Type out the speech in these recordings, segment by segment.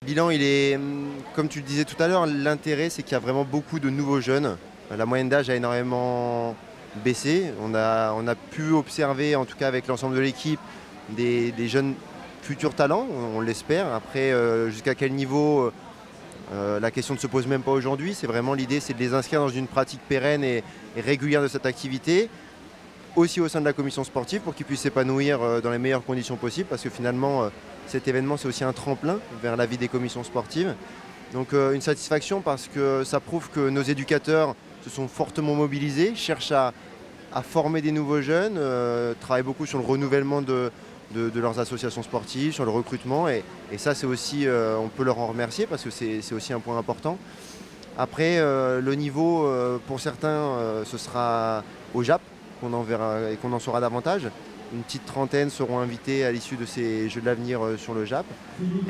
Bilan, il est, comme tu le disais tout à l'heure, l'intérêt c'est qu'il y a vraiment beaucoup de nouveaux jeunes. La moyenne d'âge a énormément baissé. On a pu observer, en tout cas avec l'ensemble de l'équipe, des jeunes futurs talents, on l'espère. Après, jusqu'à quel niveau, la question ne se pose même pas aujourd'hui. C'est vraiment l'idée, c'est de les inscrire dans une pratique pérenne et régulière de cette activité, aussi au sein de la commission sportive pour qu'ils puissent s'épanouir dans les meilleures conditions possibles, parce que finalement cet événement c'est aussi un tremplin vers la vie des commissions sportives. Donc une satisfaction parce que ça prouve que nos éducateurs se sont fortement mobilisés, cherchent à former des nouveaux jeunes, travaillent beaucoup sur le renouvellement de leurs associations sportives, sur le recrutement, et ça c'est aussi, on peut leur en remercier parce que c'est aussi un point important. Après le niveau pour certains ce sera au JAP qu'on en verra et qu'on en saura davantage. Une petite trentaine seront invités à l'issue de ces Jeux de l'avenir sur le JAP.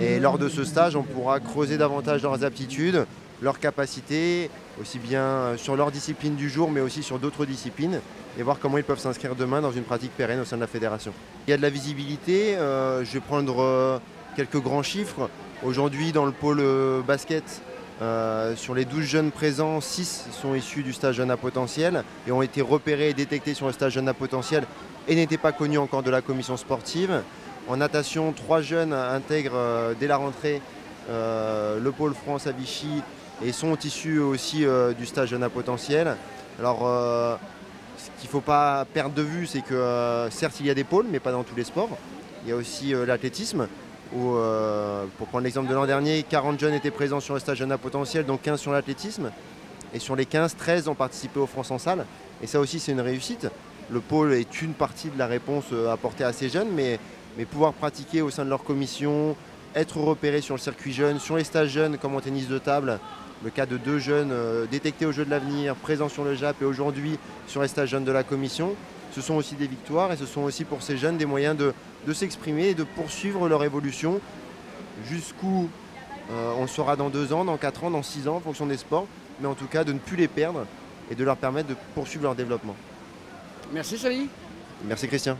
Et lors de ce stage, on pourra creuser davantage leurs aptitudes, leurs capacités, aussi bien sur leur discipline du jour, mais aussi sur d'autres disciplines, et voir comment ils peuvent s'inscrire demain dans une pratique pérenne au sein de la fédération. Il y a de la visibilité, je vais prendre quelques grands chiffres. Aujourd'hui, dans le pôle basket, sur les 12 jeunes présents, 6 sont issus du stage Jeunes à potentiel et ont été repérés et détectés sur le stage Jeunes à potentiel et n'étaient pas connus encore de la commission sportive. En natation, 3 jeunes intègrent dès la rentrée le pôle France à Vichy et sont issus aussi du stage Jeunes à potentiel. Alors, ce qu'il ne faut pas perdre de vue, c'est que certes il y a des pôles, mais pas dans tous les sports. Il y a aussi l'athlétisme, où, pour prendre l'exemple de l'an dernier, 40 jeunes étaient présents sur le stage Jeunes à potentiel, donc 15 sur l'athlétisme. Et sur les 15, 13 ont participé au France en salle. Et ça aussi, c'est une réussite. Le pôle est une partie de la réponse apportée à ces jeunes, mais pouvoir pratiquer au sein de leur commission, être repéré sur le circuit jeune, sur les stages jeunes comme en tennis de table, le cas de 2 jeunes détectés aux Jeux de l'avenir, présents sur le JAP et aujourd'hui sur les stages jeunes de la commission, ce sont aussi des victoires et ce sont aussi pour ces jeunes des moyens de s'exprimer et de poursuivre leur évolution jusqu'où on le saura dans 2 ans, dans 4 ans, dans 6 ans en fonction des sports, mais en tout cas de ne plus les perdre et de leur permettre de poursuivre leur développement. Merci Sally. Merci Christian.